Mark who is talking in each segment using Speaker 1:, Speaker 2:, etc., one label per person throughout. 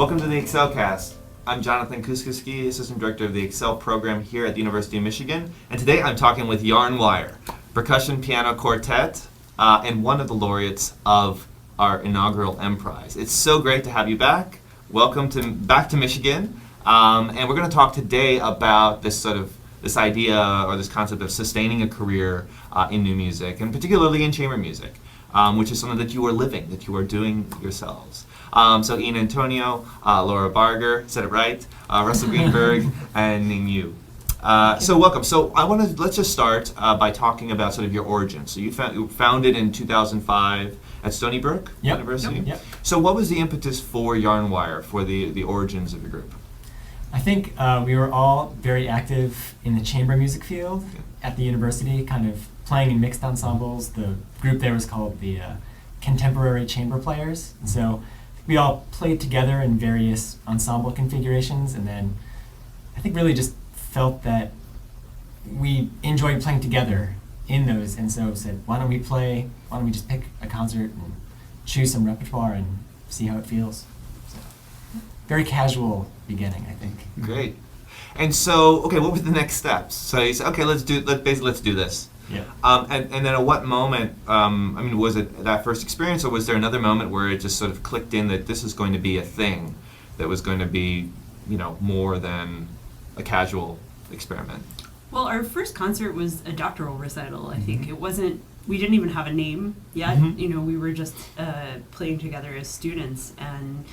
Speaker 1: Welcome to the EXCELcast. I'm Jonathan Kuskiski, Assistant Director of the EXCEL program here at the University of Michigan, and today I'm talking with Yarn Wire, percussion piano quartet, and one of the laureates of our inaugural M Prize. It's so great to have you back. Welcome back to Michigan, and we're going to talk today about this idea or this concept of sustaining a career in new music, and particularly in chamber music, which is something that you are living, that you are doing yourselves. So Ian Antonio, Laura Barger, said it right, Russell Greenberg, and Ning Yu. So welcome. So let's just start by talking about sort of your origins. So you founded in 2005 at Stony Brook University.
Speaker 2: Yep.
Speaker 1: So what was the impetus for Yarn Wire, for the origins of your group?
Speaker 2: I think we were all very active in the chamber music field at the university, kind of playing in mixed ensembles. The group there was called the Contemporary Chamber Players. And so we all played together in various ensemble configurations, and then I think really just felt that we enjoyed playing together in those, and so said, why don't we just pick a concert and choose some repertoire and see how it feels. So, very casual beginning, I think.
Speaker 1: Great. And so, okay, what were the next steps? So you said, okay, let's do this.
Speaker 2: Yeah.
Speaker 1: And then at what moment, was it that first experience, or was there another moment where it just sort of clicked in that this is going to be a thing that was going to be, more than a casual experiment?
Speaker 3: Well, our first concert was a doctoral recital. I think we didn't even have a name yet. We were just playing together as students, and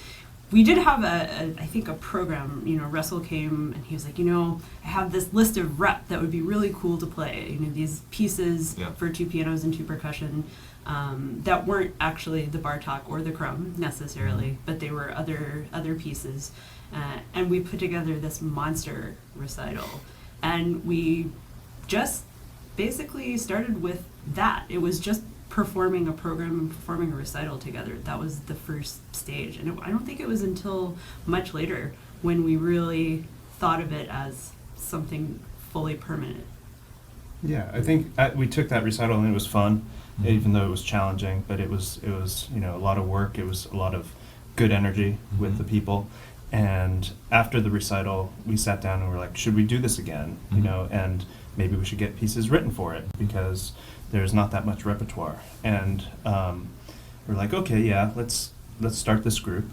Speaker 3: we did have a program. Russell came and he was like, I have this list of rep that would be really cool to play. These pieces for two pianos and two percussion that weren't actually the Bartok or the Crumb necessarily, but they were other pieces. And we put together this monster recital. And we just basically started with that. It was just performing a program and performing a recital together. That was the first stage. And I don't think it was until much later when we really thought of it as something fully permanent.
Speaker 4: Yeah, I think we took that recital and it was fun, even though it was challenging, but it was a lot of work. It was a lot of good energy with the people. And after the recital, we sat down and were like, should we do this again? And maybe we should get pieces written for it because there's not that much repertoire. And we're like, okay, yeah, let's start this group.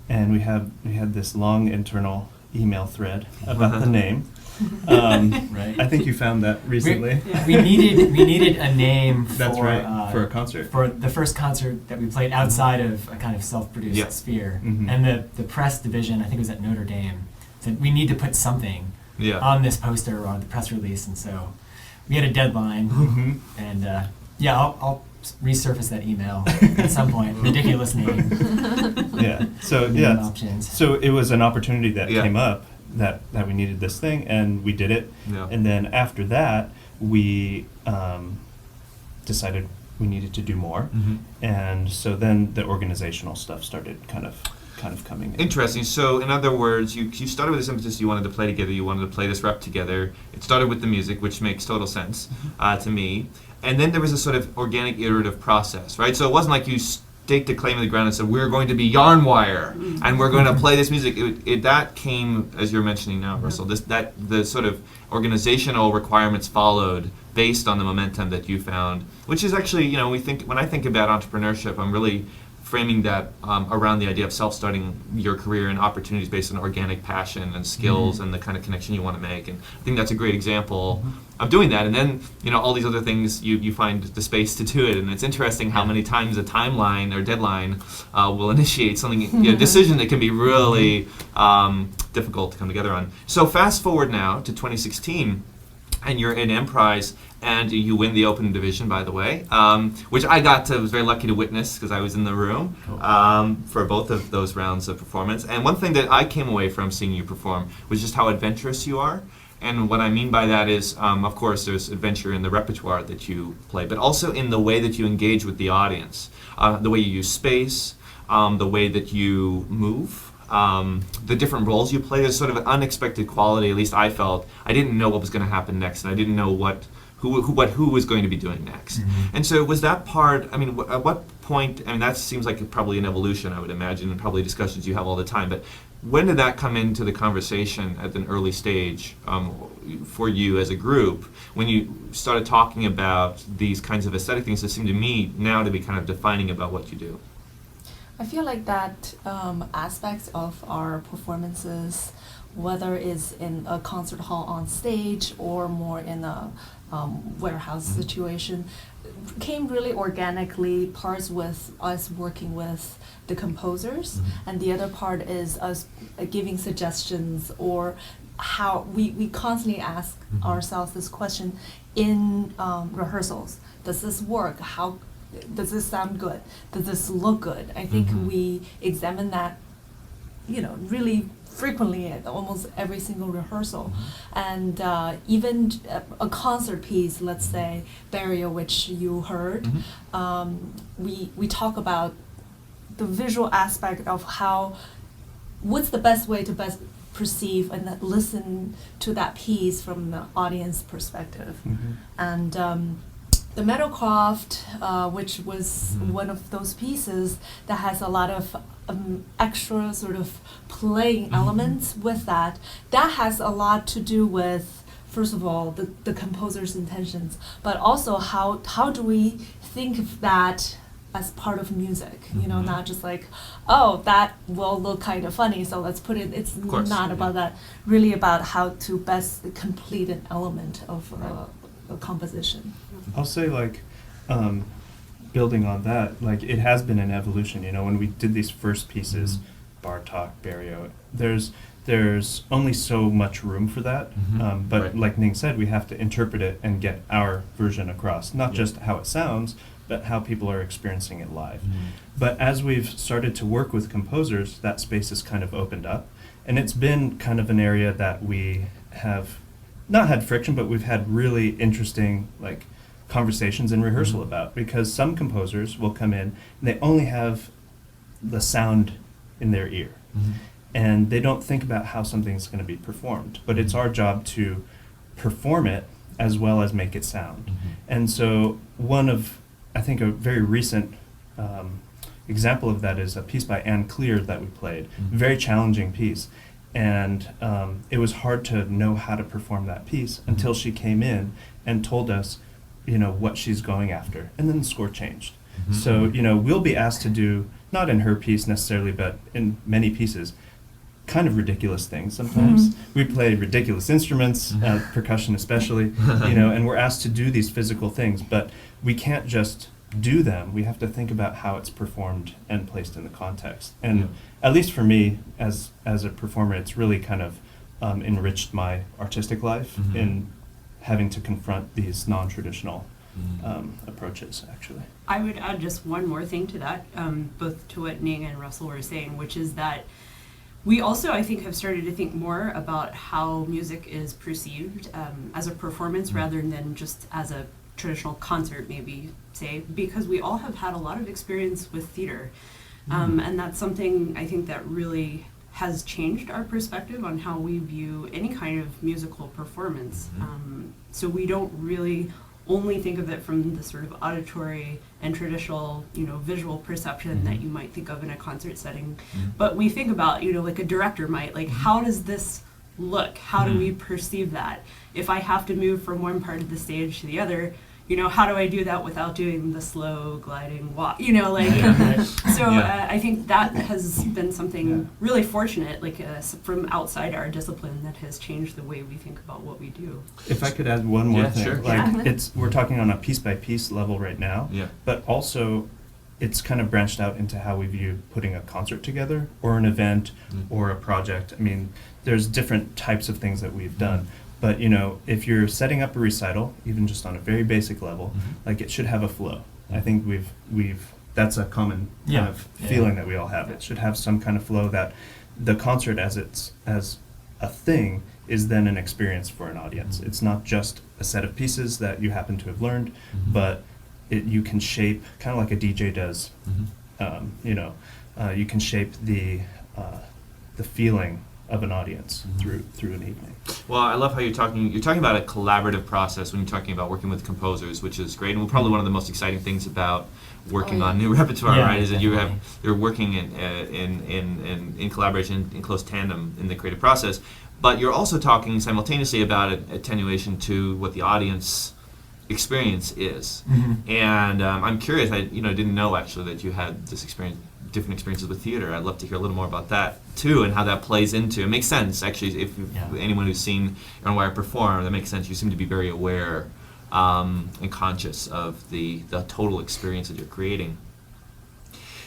Speaker 4: And we had this long internal email thread about the name.
Speaker 2: Right.
Speaker 4: I think you found that recently.
Speaker 2: We needed a name for,
Speaker 4: That's right, for a concert.
Speaker 2: For the first concert that we played outside of a kind of self-produced sphere. And the press division, I think it was at Notre Dame, said we need to put something on this poster or on the press release. And so we had a deadline. And I'll resurface that email at some point. Ridiculous name. Options.
Speaker 4: So it was an opportunity that came up that we needed this thing, and we did it. And then after that, we decided we needed to do more. And so then the organizational stuff started kind of coming in.
Speaker 1: Interesting. So in other words, you started with this impetus, you wanted to play together, you wanted to play this rep together. It started with the music, which makes total sense to me. And then there was a sort of organic iterative process, right? So it wasn't like you staked a claim in the ground and said, we're going to be Yarn Wire, and we're going to play this music. That came, as you're mentioning now, Russell, the sort of organizational requirements followed based on the momentum that you found, which is actually, when I think about entrepreneurship, I'm really framing that around the idea of self-starting your career and opportunities based on organic passion and skills and the kind of connection you want to make. And I think that's a great example of doing that. And then, all these other things, you find the space to do it. And it's interesting how many times a timeline or deadline will initiate something, a decision that can be really difficult to come together on. So fast forward now to 2016, and you're in M Prize, and you win the open division, by the way, which I was very lucky to witness because I was in the room for both of those rounds of performance. And one thing that I came away from seeing you perform was just how adventurous you are. And what I mean by that is, of course, there's adventure in the repertoire that you play, but also in the way that you engage with the audience, the way you use space, the way that you move. The different roles you play. There's sort of an unexpected quality, at least I felt. I didn't know what was going to happen next, and I didn't know who was going to be doing next. And so was that part, I mean, at what point, I mean, that seems like probably an evolution, I would imagine, and probably discussions you have all the time, but when did that come into the conversation at an early stage for you as a group, when you started talking about these kinds of aesthetic things that seem to me now to be kind of defining about what you do?
Speaker 5: I feel like that aspects of our performances, whether it's in a concert hall on stage or more in a warehouse situation, came really organically. Parts with us working with the composers, and the other part is us giving suggestions, or how we constantly ask ourselves this question in rehearsals. Does this work? How does this sound good? Does this look good? I think we examine that, really frequently at almost every single rehearsal. And even a concert piece, let's say Barrier, which you heard, we talk about the visual aspect of what's the best way to best perceive and listen to that piece from the audience perspective. And the Meadowcroft, which was one of those pieces that has a lot of extra sort of playing elements with that has a lot to do with, first of all, the composer's intentions, but also how do we think of that as part of music, not just like, oh, that will look kind of funny, so let's put it, it's not about that, really about how to best complete an element of a composition.
Speaker 4: I'll say, building on that, it has been an evolution. When we did these first pieces, Bartok, Barrio, there's only so much room for that. But like Ning said, we have to interpret it and get our version across, not just how it sounds, but how people are experiencing it live. But as we've started to work with composers, that space has kind of opened up, and it's been kind of an area that we have not had friction, but we've had really interesting conversations in rehearsal about, because some composers will come in and they only have the sound in their ear, and they don't think about how something's going to be performed. But it's our job to perform it as well as make it sound. And so one of, I think, a very recent example of that is a piece by Anne Clear that we played, very challenging piece. And it was hard to know how to perform that piece until she came in and told us, what she's going after. And then the score changed. So, we'll be asked to do, not in her piece necessarily, but in many pieces, kind of ridiculous things sometimes. We play ridiculous instruments, percussion especially, and we're asked to do these physical things, but we can't just do them. We have to think about how it's performed and placed in the context. And at least for me, as a performer, it's really kind of enriched my artistic life in having to confront these non-traditional approaches, actually.
Speaker 3: I would add just one more thing to that, both to what Ning and Russell were saying, which is that we also, I think, have started to think more about how music is perceived as a performance rather than just as a traditional concert, maybe, say, because we all have had a lot of experience with theater. And that's something I think that really has changed our perspective on how we view any kind of musical performance. So we don't really only think of it from the sort of auditory and traditional, visual perception that you might think of in a concert setting. But we think about, like a director might, how does this look? How do we perceive that? If I have to move from one part of the stage to the other, how do I do that without doing the slow gliding walk? So I think that has been something really fortunate, from outside our discipline, that has changed the way we think about what we do.
Speaker 4: If I could add one more thing,
Speaker 1: Sure.
Speaker 4: We're talking on a piece by piece level right now, but also it's kind of branched out into how we view putting a concert together or an event or a project. I mean, there's different types of things that we've done. But, if you're setting up a recital, even just on a very basic level, it should have a flow. I think that's a common kind of feeling that we all have. It should have some kind of flow, that the concert as a thing is then an experience for an audience. It's not just a set of pieces that you happen to have learned, but you can shape, kind of like a DJ does, you can shape the feeling of an audience through an evening.
Speaker 1: Well, I love how you're talking about a collaborative process when you're talking about working with composers, which is great, and probably one of the most exciting things about working on new repertoire,
Speaker 2: Yeah,
Speaker 1: right? Is that
Speaker 2: definitely.
Speaker 1: you're working in collaboration, in close tandem in the creative process, but you're also talking simultaneously about attenuation to what the audience experience is. And I'm curious. I didn't know actually that you had different experiences with theater. I'd love to hear a little more about that too, and how that plays into. It makes sense actually. If anyone who's seen Aaron Wire perform, that makes sense. You seem to be very aware and conscious of the total experience that you're creating.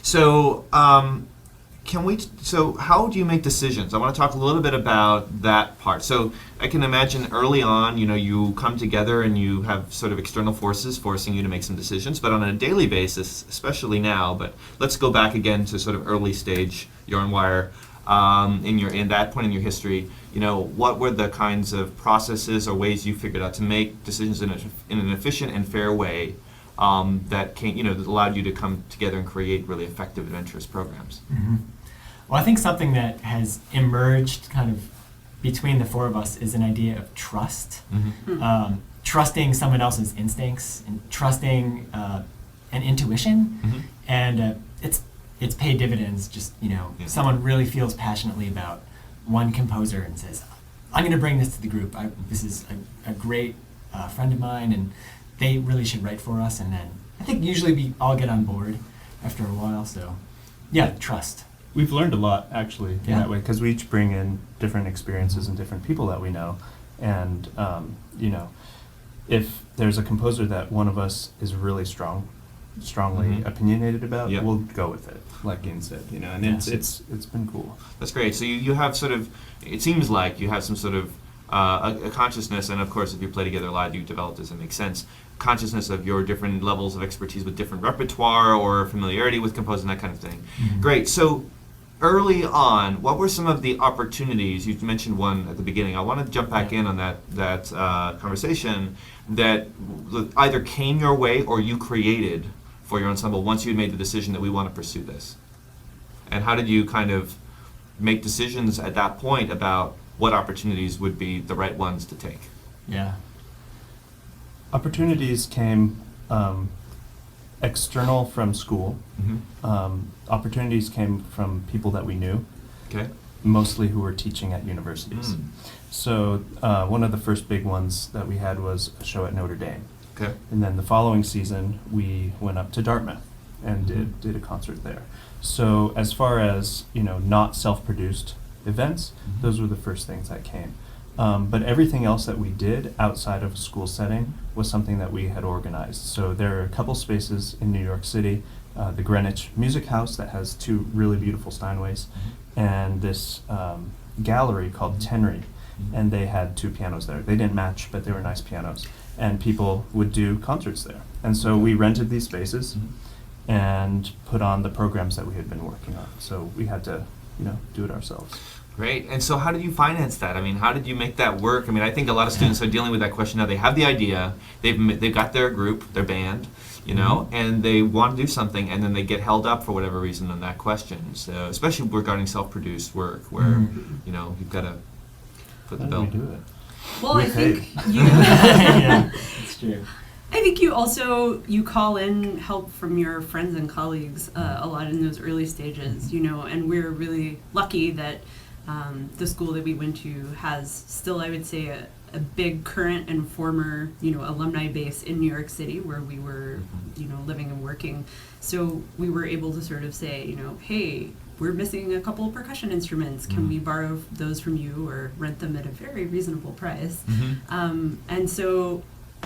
Speaker 1: So, so how do you make decisions? I want to talk a little bit about that part. So I can imagine early on, you come together and you have sort of external forces forcing you to make some decisions, but on a daily basis, especially now, but let's go back again to sort of early stage Aaron Wire, in that point in your history, what were the kinds of processes or ways you figured out to make decisions in an efficient and fair way that that allowed you to come together and create really effective, adventurous programs?
Speaker 2: Well, I think something that has emerged kind of between the four of us is an idea of trust. Trusting someone else's instincts and trusting an intuition. And it's paid dividends. Just, someone really feels passionately about one composer and says, I'm going to bring this to the group. This is a great friend of mine, and they really should write for us. And then I think usually we all get on board after a while. So, yeah, trust.
Speaker 4: We've learned a lot, actually, in
Speaker 2: Yeah.
Speaker 4: that way, because we each bring in different experiences and different people that we know. And, if there's a composer that one of us is really strongly opinionated about,
Speaker 1: Yep.
Speaker 4: we'll go with it, like Ian said, and
Speaker 2: Yes.
Speaker 4: it's been cool.
Speaker 1: That's great. So you have sort of, it seems like you have some sort of a consciousness, and of course if you play together live, you develop this, it makes sense, consciousness of your different levels of expertise with different repertoire or familiarity with composing, that kind of thing. Great. So early on, what were some of the opportunities? You mentioned one at the beginning. I want to jump back in on that conversation that either came your way or you created for your ensemble once you had made the decision that we want to pursue this. And how did you kind of make decisions at that point about what opportunities would be the right ones to take?
Speaker 2: Yeah.
Speaker 4: Opportunities came external from school. Opportunities came from people that we knew,
Speaker 1: Okay.
Speaker 4: mostly who were teaching at universities. So one of the first big ones that we had was a show at Notre Dame.
Speaker 1: Okay.
Speaker 4: And then the following season, we went up to Dartmouth and did a concert there. So as far as, not self-produced events, those were the first things that came. But everything else that we did outside of a school setting was something that we had organized. So there are a couple spaces in New York City, the Greenwich Music House that has two really beautiful Steinways, and this gallery called Tenry, and they had two pianos there. They didn't match, but they were nice pianos, and people would do concerts there. And so we rented these spaces and put on the programs that we had been working on. So we had to, do it ourselves.
Speaker 1: Great. And so how did you finance that? I mean, how did you make that work? I mean, I think a lot of students are dealing with that question now. They have the idea, they've got their group, their band, and they want to do something, and then they get held up for whatever reason on that question. So especially regarding self-produced work where, you've got to put the
Speaker 4: How
Speaker 1: bill.
Speaker 4: did we do it?
Speaker 3: Well,
Speaker 4: We
Speaker 3: I think
Speaker 4: paid.
Speaker 3: you.
Speaker 2: Yeah, it's true.
Speaker 3: I think you call in help from your friends and colleagues a lot in those early stages, and we're really lucky that the school that we went to has still, I would say, a big current and former, alumni base in New York City where we were, living and working. So we were able to sort of say, hey, we're missing a couple of percussion instruments. Can we borrow those from you or rent them at a very reasonable price? And so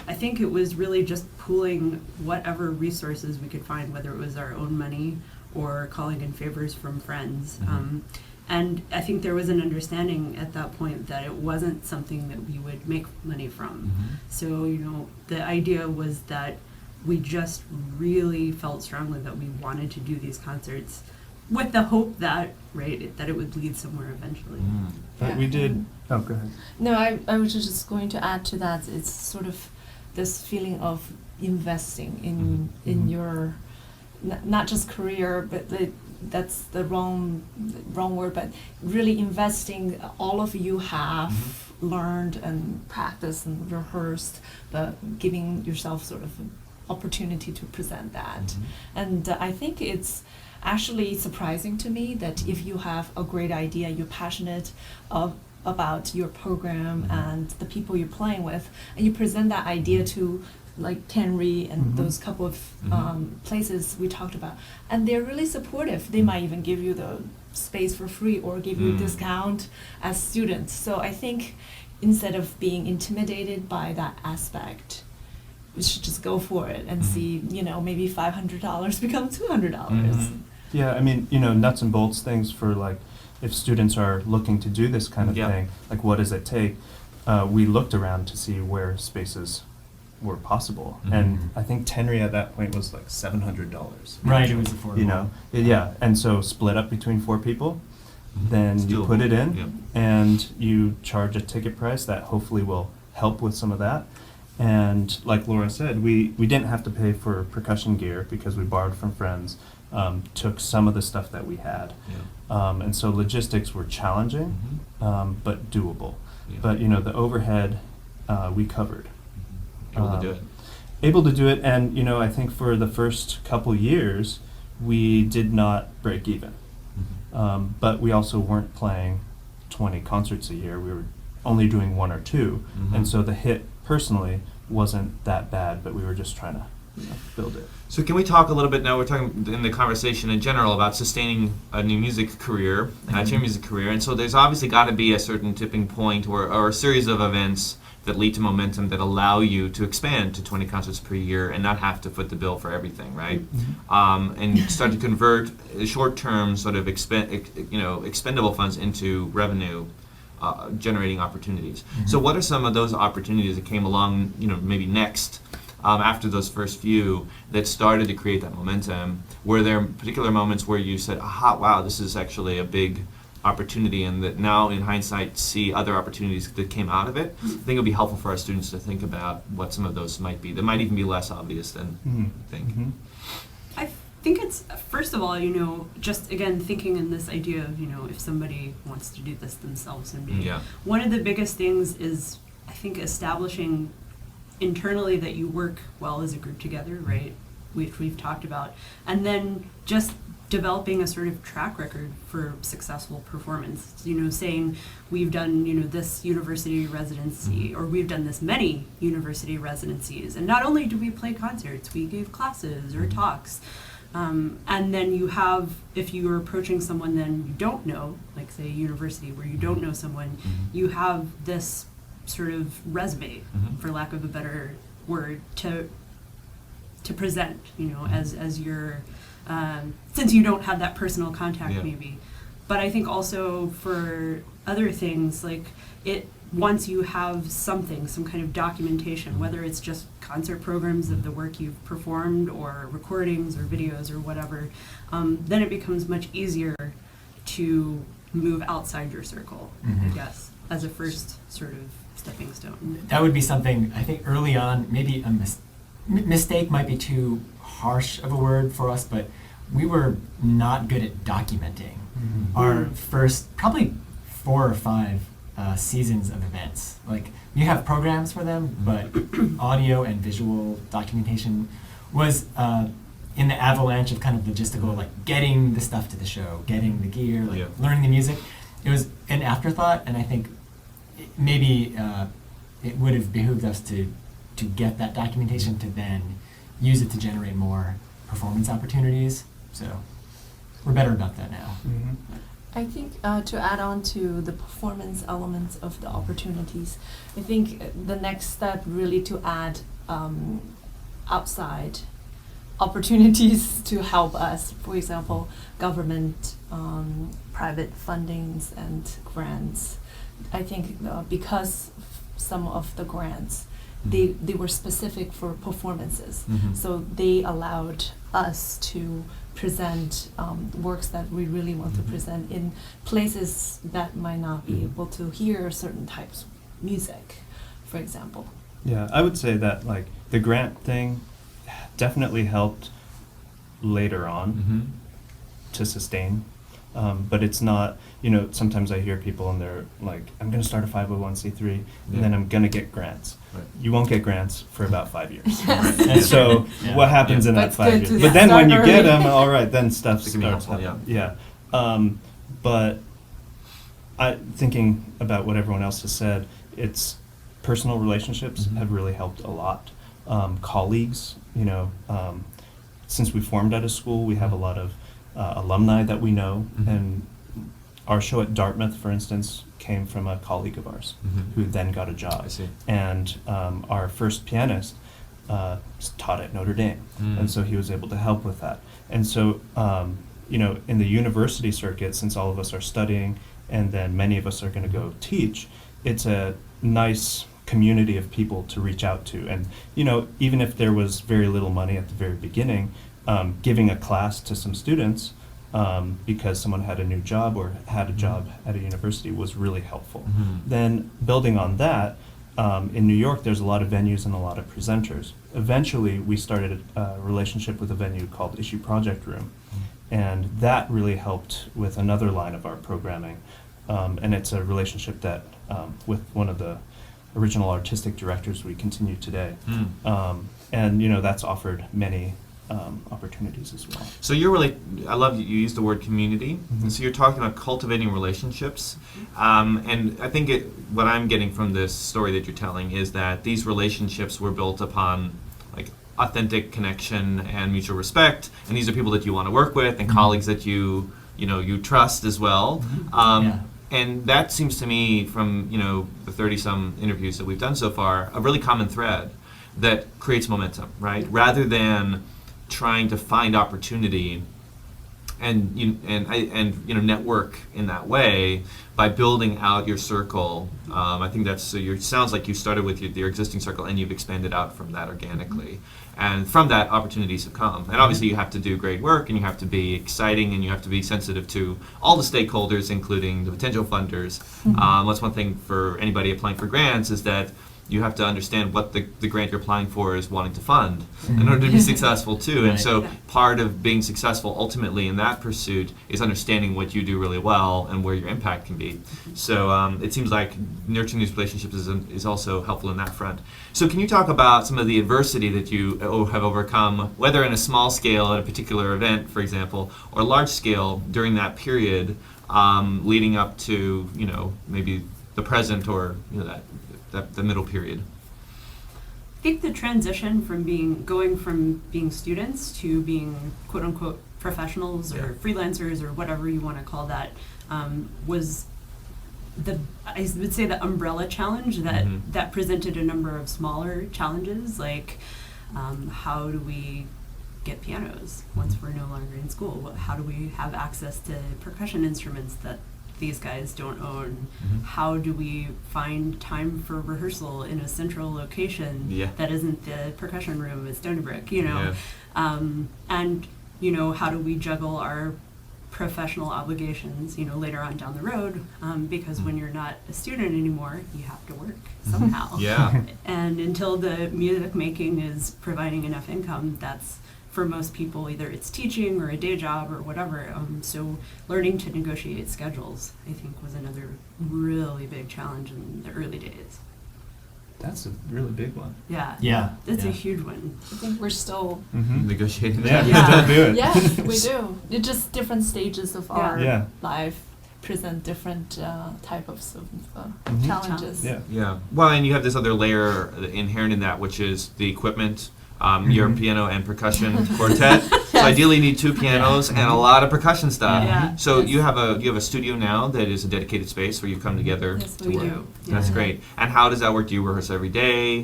Speaker 3: I think it was really just pooling whatever resources we could find, whether it was our own money or calling in favors from friends. And I think there was an understanding at that point that it wasn't something that we would make money from. So, the idea was that we just really felt strongly that we wanted to do these concerts with the hope that, that it would lead somewhere eventually.
Speaker 4: But we did. Oh, go ahead.
Speaker 5: No, I was just going to add to that. It's sort of this feeling of investing in your not just career, but that's the wrong word, but really investing all of you have learned and practiced and rehearsed, but giving yourself sort of an opportunity to present that. And I think it's actually surprising to me that if you have a great idea, you're passionate about your program and the people you're playing with, and you present that idea to like Tenry and those couple of places we talked about, and they're really supportive. They might even give you the space for free or give you a discount as students. So I think instead of being intimidated by that aspect, we should just go for it and see, you know, maybe $500 become $200.
Speaker 4: Yeah, I mean, you know, nuts and bolts things for like if students are looking to do this kind of thing, like what does it take? We looked around to see where spaces were possible, and I think Tenry at that point was like $700.
Speaker 2: Right, it was affordable.
Speaker 4: You know, yeah, and so split up between 4 people, then you put it in, and you charge a ticket price that hopefully will help with some of that. And like Laura said, we didn't have to pay for percussion gear because we borrowed from friends, took some of the stuff that we had. And so logistics were challenging, but doable. But, you know, the overhead we covered.
Speaker 1: Able to do it.
Speaker 4: Able to do it, and, you know, I think for the first couple years, we did not break even. But we also weren't playing 20 concerts a year. We were only doing 1 or 2. And so the hit personally wasn't that bad, but we were just trying to, you know, build it.
Speaker 1: So can we talk a little bit now, we're talking in the conversation in general about sustaining a new music career, chamber music career, and so there's obviously got to be a certain tipping point or a series of events that lead to momentum that allow you to expand to 20 concerts per year and not have to foot the bill for everything, right? And start to convert short-term sort of expendable funds into revenue generating opportunities. So what are some of those opportunities that came along, you know, maybe next after those first few that started to create that momentum? Were there particular moments where you said, aha, wow, this is actually a big opportunity, and that now in hindsight see other opportunities that came out of it? I think it would be helpful for our students to think about what some of those might be. That might even be less obvious than you think.
Speaker 3: I think it's, first of all, you know, just again thinking in this idea of, you know, if somebody wants to do this themselves someday. One of the biggest things is, I think, establishing internally that you work well as a group together, right? Which we've talked about. And then just developing a sort of track record for successful performance. You know, saying we've done, you know, this university residency, or we've done this many university residencies. And not only do we play concerts, we gave classes or talks. And then you have, if you are approaching someone then you don't know, like say a university where you don't know someone, you have this sort of resume, for lack of a better word, to present, you know, as your, since you don't have that personal contact maybe. But I think also for other things, like once you have something, some kind of documentation, whether it's just concert programs of the work you've performed or recordings or videos or whatever, then it becomes much easier to move outside your circle, I guess, as a first sort of stepping stone.
Speaker 2: That would be something, I think early on, maybe a mistake might be too harsh of a word for us, but we were not good at documenting our first probably 4 or 5 seasons of events. Like, you have programs for them, but audio and visual documentation was in the avalanche of kind of logistical, like getting the stuff to the show, getting the gear, like learning the music. It was an afterthought, and I think maybe it would have behooved us to get that documentation to then use it to generate more performance opportunities. So we're better about that now.
Speaker 5: I think to add on to the performance elements of the opportunities, I think the next step really to add outside opportunities to help us, for example, government, private fundings and grants. I think because some of the grants, they were specific for performances, so they allowed us to present works that we really want to present in places that might not be able to hear certain types of music, for example.
Speaker 4: Yeah, I would say that like the grant thing definitely helped later on. to sustain. But it's not, sometimes I hear people and they're like, I'm going to start a 501c3
Speaker 1: Yeah.
Speaker 4: and then I'm going to get grants.
Speaker 1: Right.
Speaker 4: You won't get grants for about 5 years.
Speaker 5: Yes.
Speaker 4: And so
Speaker 2: Yeah.
Speaker 4: what happens in
Speaker 5: But
Speaker 4: that
Speaker 5: it's
Speaker 4: 5
Speaker 5: good
Speaker 4: years?
Speaker 5: to
Speaker 4: But then when you
Speaker 5: start
Speaker 4: get
Speaker 5: early.
Speaker 4: them, all right, then stuff
Speaker 1: It can be
Speaker 4: starts
Speaker 1: helpful,
Speaker 4: happening. Yeah. But thinking about what everyone else has said, it's personal relationships
Speaker 1: Mhm.
Speaker 4: have really helped a lot. Colleagues, since we formed out of school, we have a lot of alumni that we know,
Speaker 1: Mhm.
Speaker 4: and our show at Dartmouth, for instance, came from a colleague of ours
Speaker 1: Mhm.
Speaker 4: who then got a job.
Speaker 1: I see.
Speaker 4: And our first pianist taught at Notre Dame,
Speaker 1: Mm.
Speaker 4: and so he was able to help with that. And so, in the university circuit, since all of us are studying, and then many of us are going to go teach, it's a nice community of people to reach out to. And, even if there was very little money at the very beginning, giving a class to some students because someone had a new job or had a job at a university was really helpful.
Speaker 1: Mhm.
Speaker 4: Then building on that, in New York, there's a lot of venues and a lot of presenters. Eventually, we started a relationship with a venue called Issue Project Room, and that really helped with another line of our programming. And it's a relationship that, with one of the original artistic directors, we continue today.
Speaker 1: Mm.
Speaker 4: And that's offered many opportunities as well.
Speaker 1: So you're really, I love you used the word community.
Speaker 4: Mhm.
Speaker 1: So you're talking about cultivating relationships. And I think what I'm getting from this story that you're telling is that these relationships were built upon like authentic connection and mutual respect. And these are people that you want to work with and
Speaker 2: Mhm.
Speaker 1: colleagues that you trust as well.
Speaker 2: Yeah.
Speaker 1: And that seems to me from, the 30-some interviews that we've done so far, a really common thread that creates momentum, right? Rather than trying to find opportunity and network in that way by building out your circle. I think that's so. Sounds like you started with your existing circle and you've expanded out from that organically, and from that opportunities have come. And obviously you have to do great work and you have to be exciting and you have to be sensitive to all the stakeholders, including the potential funders. That's one thing for anybody applying for grants is that you have to understand what the grant you're applying for is wanting to fund in order to be successful too. And
Speaker 2: Right.
Speaker 1: so
Speaker 3: Yeah.
Speaker 1: part of being successful ultimately in that pursuit is understanding what you do really well and where your impact can be. So it seems like nurturing these relationships is also helpful in that front. So can you talk about some of the adversity that you have overcome, whether in a small scale at a particular event, for example, or large scale during that period leading up to, maybe the present or the middle period?
Speaker 3: I think the transition from going from being students to being quote unquote professionals or
Speaker 1: Yeah.
Speaker 3: freelancers or whatever you want to call that was I would say the umbrella challenge
Speaker 1: Mhm.
Speaker 3: that presented a number of smaller challenges, like how do we get pianos once we're no longer in school? How do we have access to percussion instruments that these guys don't own?
Speaker 1: Mhm.
Speaker 3: How do we find time for rehearsal in a central location
Speaker 1: Yeah.
Speaker 3: that isn't the percussion room at Stony Brook,
Speaker 1: Yeah.
Speaker 3: And, how do we juggle our professional obligations, later on down the road, because when you're not a student anymore, you have to work somehow.
Speaker 1: Yeah.
Speaker 3: And until the music making is providing enough income, that's for most people, either it's teaching or a day job or whatever. So learning to negotiate schedules, I think, was another really big challenge in the early days.
Speaker 4: That's a really big one.
Speaker 3: Yeah.
Speaker 2: Yeah.
Speaker 3: That's
Speaker 2: yeah.
Speaker 3: a huge one.
Speaker 5: I think we're still,
Speaker 1: Negotiating
Speaker 4: Yeah,
Speaker 1: that.
Speaker 4: we
Speaker 3: Yeah.
Speaker 4: still do it.
Speaker 5: yes, we do. It's just different stages of our
Speaker 4: Yeah.
Speaker 5: life present different types of
Speaker 4: Mhm.
Speaker 5: challenges.
Speaker 4: Yeah.
Speaker 1: Yeah. Well, and you have this other layer inherent in that, which is the equipment. Your
Speaker 4: Mhm.
Speaker 1: piano and percussion quartet. So ideally, you need two pianos and a lot of percussion stuff.
Speaker 3: Yeah.
Speaker 1: So
Speaker 5: Yes.
Speaker 1: you have a studio now that is a dedicated space where you come together
Speaker 5: Yes,
Speaker 1: to
Speaker 5: we
Speaker 1: work.
Speaker 5: do.
Speaker 1: That's
Speaker 5: Yeah.
Speaker 1: great. And how does that work? Do you rehearse every day?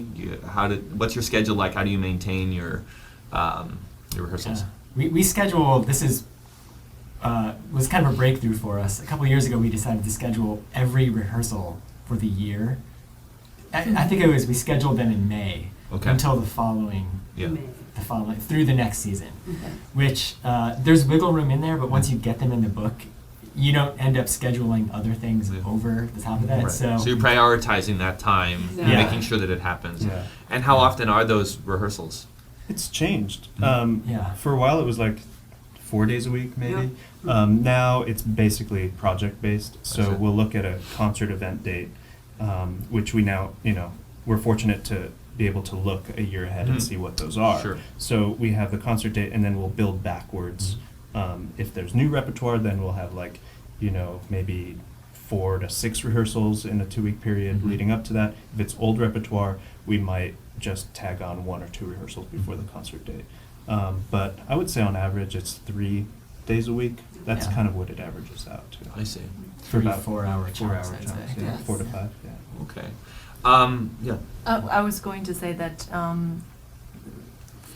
Speaker 1: What's your schedule like? How do you maintain your rehearsals?
Speaker 2: Yeah. We schedule, this is, was kind of a breakthrough for us. A couple years ago, we decided to schedule every rehearsal for the year. I think we scheduled them in May
Speaker 1: Okay.
Speaker 2: until the following,
Speaker 1: Yeah.
Speaker 2: through the next season,
Speaker 3: Okay.
Speaker 2: which there's wiggle room in there, but once you get them in the book, you don't end up scheduling other things
Speaker 1: Yeah.
Speaker 2: over the top of that.
Speaker 1: Right.
Speaker 2: So
Speaker 1: you're prioritizing that time, and
Speaker 5: Yeah.
Speaker 1: making sure that it happens.
Speaker 4: Yeah.
Speaker 1: And how often are those rehearsals?
Speaker 4: It's changed.
Speaker 2: Yeah.
Speaker 4: For a while, it was like 4 days a week, maybe.
Speaker 3: Yep.
Speaker 4: Now it's basically project-based,
Speaker 1: I
Speaker 4: so
Speaker 1: see.
Speaker 4: we'll look at a concert event date, which we now, we're fortunate to be able to look a year ahead and
Speaker 1: Mhm.
Speaker 4: see what those are.
Speaker 1: Sure.
Speaker 4: So we have the concert date, and then we'll build backwards. If there's new repertoire, then we'll have maybe 4 to 6 rehearsals in a 2-week period
Speaker 1: Mhm.
Speaker 4: leading up to that. If it's old repertoire, we might just tag on 1 or 2 rehearsals before the concert date. But I would say on average it's 3 days a week. That's
Speaker 2: Yeah.
Speaker 4: kind of what it averages out to.
Speaker 1: I see.
Speaker 4: For about
Speaker 2: 3-4 hour
Speaker 4: 4
Speaker 2: chunks,
Speaker 4: hour
Speaker 2: I'd
Speaker 4: chunks,
Speaker 2: say.
Speaker 4: yeah,
Speaker 5: Yes.
Speaker 4: 4 to 5, yeah.
Speaker 1: Okay. Yeah.
Speaker 5: I was going to say that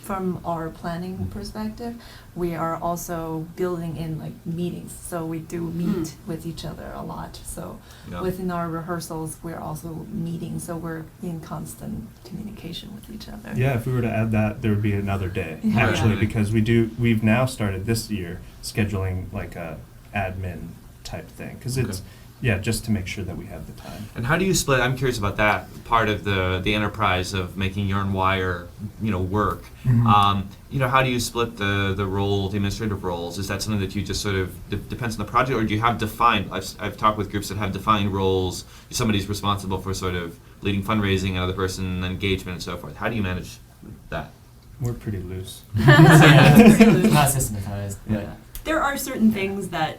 Speaker 5: from our planning perspective, we are also building in like meetings. So we do meet with each other a lot. So
Speaker 1: Yeah.
Speaker 5: within our rehearsals, we're also meeting. So we're in constant communication with each other.
Speaker 4: Yeah, if we were to add that, there would be another day,
Speaker 5: Yeah.
Speaker 4: actually,
Speaker 1: Right.
Speaker 4: because we've now started this year scheduling like a admin type thing, because it's, just to make sure that we have the time.
Speaker 1: And how do you split? I'm curious about that part of the enterprise of making Yarn Wire, work.
Speaker 2: Mhm.
Speaker 1: How do you split the role, the administrative roles? Is that something that you just sort of depends on the project, or do you have defined? I've talked with groups that have defined roles. Somebody's responsible for sort of leading fundraising, another person engagement, and so forth. How do you manage that?
Speaker 4: We're pretty loose.
Speaker 2: Yeah, it's not systematized. But
Speaker 4: Yeah.
Speaker 3: There are certain things that,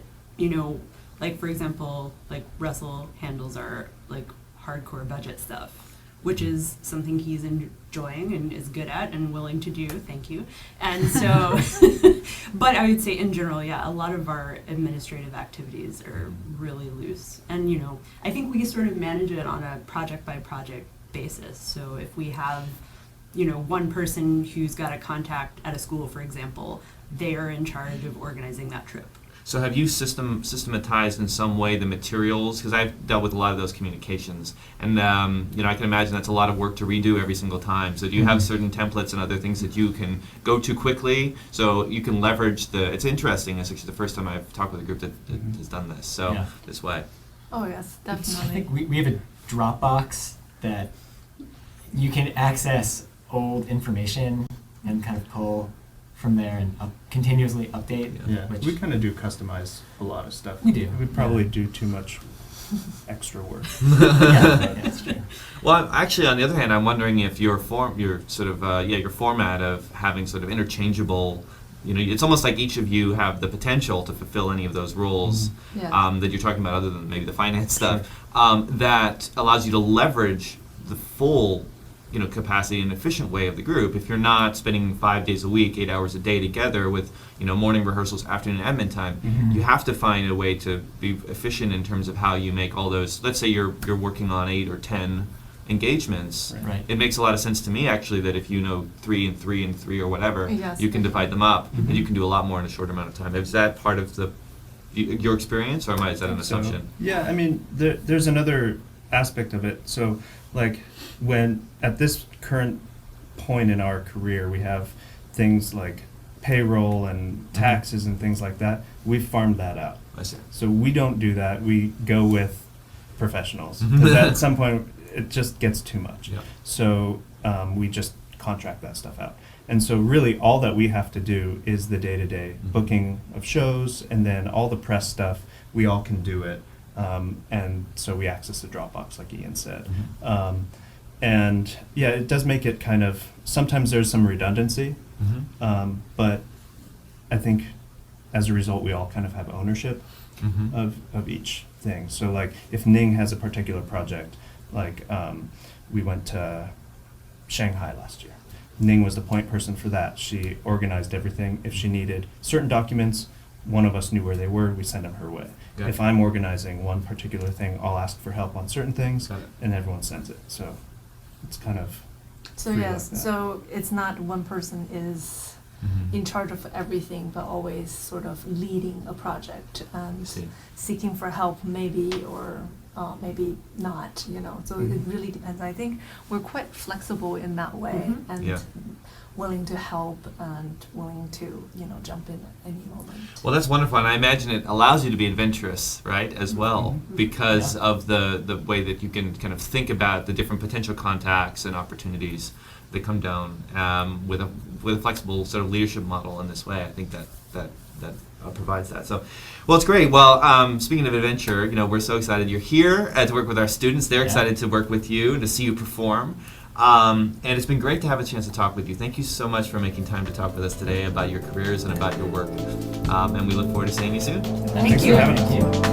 Speaker 3: like for example, like Russell handles our like hardcore budget stuff, which is something he's enjoying and is good at and willing to do. Thank you. And so, but I would say in general, yeah, a lot of our administrative activities are really loose. And, I think we sort of manage it on a project by project basis. So if we have, one person who's got a contact at a school, for example, they are in charge of organizing that trip.
Speaker 1: So have you systematized in some way the materials? Because I've dealt with a lot of those communications, and I can imagine that's a lot of work to redo every single time. So do you have certain templates and other things that you can go to quickly, so you can leverage the? It's interesting. It's actually the first time I've talked with a group that has done this. So
Speaker 2: Yeah.
Speaker 1: this way.
Speaker 5: Oh yes,
Speaker 2: I
Speaker 5: definitely.
Speaker 2: think we have a Dropbox that you can access old information and kind of pull from there and continuously update.
Speaker 4: Yeah,
Speaker 2: which
Speaker 4: we kind of do customize a lot of stuff.
Speaker 2: We do,
Speaker 4: We probably
Speaker 2: yeah.
Speaker 4: do too much extra work.
Speaker 2: yeah, that's true.
Speaker 1: Well, actually, on the other hand, I'm wondering if your format of having sort of interchangeable, it's almost like each of you have the potential to fulfill any of those roles
Speaker 5: Yeah.
Speaker 1: that you're talking about, other than maybe the finance stuff, that allows you to leverage the full, capacity and efficient way of the group. If you're not spending 5 days a week, 8 hours a day together with, morning rehearsals, afternoon admin time,
Speaker 2: Mhm.
Speaker 1: you have to find a way to be efficient in terms of how you make all those. Let's say you're working on 8 or 10 engagements.
Speaker 2: Right.
Speaker 1: It makes a lot of sense to me, actually, that if you know 3 and 3 and 3 or whatever,
Speaker 5: Yes,
Speaker 1: you can divide them up,
Speaker 2: Mhm.
Speaker 1: and you can do a lot more in a short amount of time. Is that part of your experience, or is that an
Speaker 4: So,
Speaker 1: assumption?
Speaker 4: yeah, I mean, there's another aspect of it. So, like, when at this current point in our career, we have things like payroll and taxes and things like that, we've farmed that out.
Speaker 1: I see.
Speaker 4: So we don't do that. We go with professionals.
Speaker 1: Mhm.
Speaker 4: Because at some point, it just gets too much.
Speaker 1: Yeah.
Speaker 4: So we just contract that stuff out. And so really all that we have to do is the day-to-day
Speaker 1: Mhm.
Speaker 4: booking of shows, and then all the press stuff, we all can do it. And so we access the Dropbox, like Ian said.
Speaker 1: Mhm.
Speaker 4: And yeah, it does make it kind of, sometimes there's some redundancy, but I think as a result, we all kind of have ownership
Speaker 1: Mhm.
Speaker 4: of each thing. So like if Ning has a particular project, like we went to Shanghai last year. Ning was the point person for that. She organized everything. If she needed certain documents, one of us knew where they were, we send them her way.
Speaker 1: Got it.
Speaker 4: If I'm organizing one particular thing, I'll ask for help on certain things,
Speaker 1: Got it.
Speaker 4: and everyone sends it. So it's kind of
Speaker 5: So
Speaker 4: free
Speaker 5: yes,
Speaker 4: like that.
Speaker 5: so it's not one person is
Speaker 1: Mhm.
Speaker 5: in charge of everything, but always sort of leading a project
Speaker 1: I
Speaker 5: and
Speaker 1: see.
Speaker 5: seeking for help maybe, or maybe not, So it
Speaker 4: Mhm.
Speaker 5: really depends. I think we're quite flexible in that way,
Speaker 3: Mhm.
Speaker 5: and
Speaker 1: Yeah.
Speaker 5: willing to help and willing to, jump in at any moment.
Speaker 1: Well, that's wonderful, and I imagine it allows you to be adventurous, right, as well,
Speaker 5: Mhm.
Speaker 1: because
Speaker 2: Yeah.
Speaker 1: of the way that you can kind of think about the different potential contacts and opportunities they come down with a flexible sort of leadership model in this way. I think that provides that. So, well, it's great. Well, speaking of adventure, we're so excited you're here to work with our students. They're excited to work with you and to see you perform. And it's been great to have a chance to talk with you. Thank you so much for making time to talk with us today about your careers and about your work. And we look forward to seeing you soon.
Speaker 5: Thank you.
Speaker 4: For having us.
Speaker 2: Thank you.